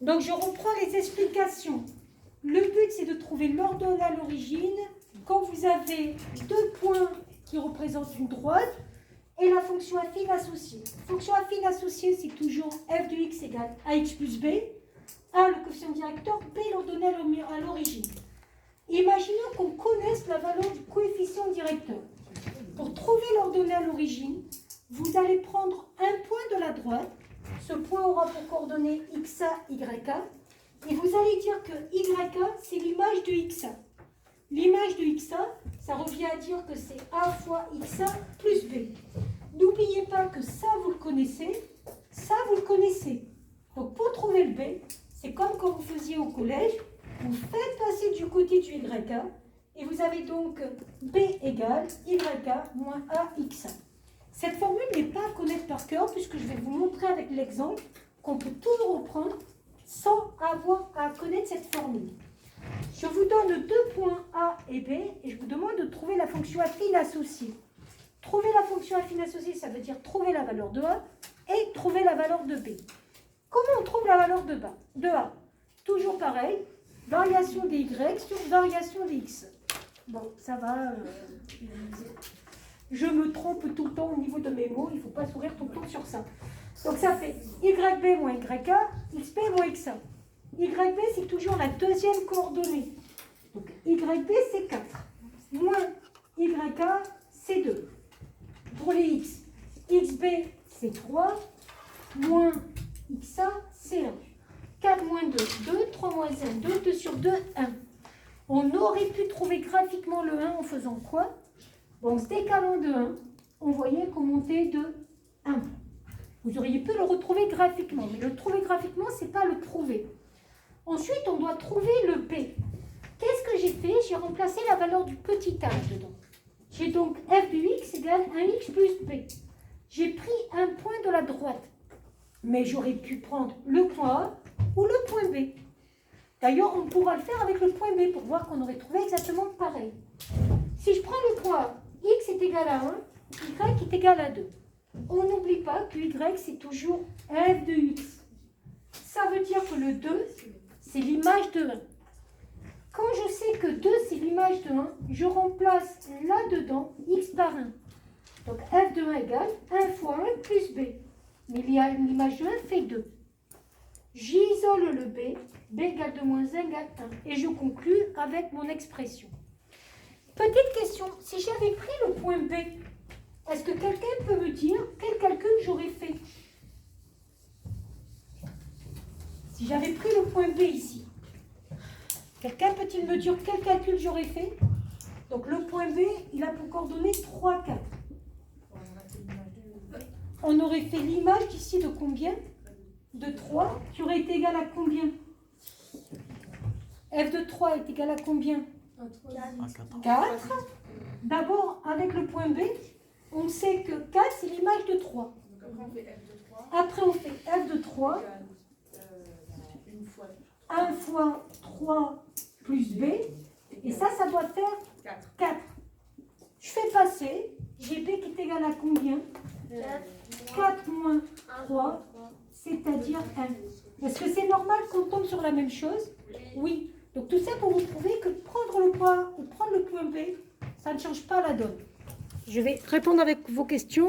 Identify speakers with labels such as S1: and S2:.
S1: Donc, je reprends les explications. Le but, c'est de trouver l'ordonnée à l'origine quand vous avez deux points qui représentent une droite et la fonction affine associée. Fonction affine associée, c'est toujours f de x égale ax plus b. A, le coefficient directeur, b, l'ordonnée à l'origine. Imaginons qu'on connaisse la valeur du coefficient directeur. Pour trouver l'ordonnée à l'origine, vous allez prendre un point de la droite. Ce point aura pour coordonnées xa, yk. Et vous allez dire que yk, c'est l'image de xa. L'image de xa, ça revient à dire que c'est a fois xa plus b. N'oubliez pas que ça, vous le connaissez. Ça, vous le connaissez. Donc, pour trouver le b, c'est comme quand vous faisiez au collège. Vous faites passer du côté du yk. Et vous avez donc b égale yk moins axa. Cette formule n'est pas à connaître par cœur, puisque je vais vous montrer avec l'exemple qu'on peut toujours reprendre sans avoir à connaître cette formule. Je vous donne deux points A et B, et je vous demande de trouver la fonction affine associée. Trouver la fonction affine associée, ça veut dire trouver la valeur de A et trouver la valeur de B. Comment on trouve la valeur de A? Toujours pareil, variation des Y sur variation des X. Bon, ça va... Je me trompe tout le temps au niveau de mes mots, il ne faut pas sourire tout le temps sur ça. Donc ça fait YB moins YA, XB moins XA. YB, c'est toujours la deuxième coordonnée. Donc YB, c'est 4. Moins YA, c'est 2. Pour les X, XB, c'est 3. Moins XA, c'est 1. 4 moins 2, 2. 3 moins 1, 2. 2 sur 2, 1. On aurait pu trouver graphiquement le 1 en faisant quoi? Bon, en se décalant de 1, on voyait qu'on montait de 1. Vous auriez pu le retrouver graphiquement, mais le trouver graphiquement, ce n'est pas le trouver. Ensuite, on doit trouver le B. Qu'est-ce que j'ai fait? J'ai remplacé la valeur du petit a dedans. J'ai donc f de x égale 1x plus b. J'ai pris un point de la droite, mais j'aurais pu prendre le point A ou le point B. D'ailleurs, on pourra le faire avec le point B pour voir qu'on aurait trouvé exactement pareil. Si je prends le point A, x est égal à 1, y est égal à 2. On n'oublie pas que y, c'est toujours f de x. Ça veut dire que le 2, c'est l'image de 1. Quand je sais que 2, c'est l'image de 1, je remplace là-dedans x par 1. Donc f de 1 égale 1 fois 1 plus b. Mais l'image de 1 fait 2. J'isole le b, b égale 2 moins 1 égale 1. Et je conclue avec mon expression. Petite question, si j'avais pris le point B, est-ce que quelqu'un peut me dire quel calcul j'aurais fait? Si j'avais pris le point B ici, quelqu'un peut-il me dire quel calcul j'aurais fait? Donc le point B, il a pour coordonnées 3, 4. On aurait fait l'image ici de combien? De 3, qui aurait été égal à combien? F de 3 est égal à combien? 4. D'abord, avec le point B, on sait que 4, c'est l'image de 3. Après, on fait F de 3. 1 fois 3 plus B. Et ça doit faire 4. Je fais passer. J'ai B qui est égal à combien? 4 moins 3, c'est-à-dire 1. Est-ce que c'est normal qu'on tombe sur la même chose? Oui. Donc tout ça pour vous prouver que prendre le point A ou prendre le point B, ça ne change pas la donne. Je vais répondre avec vos questions.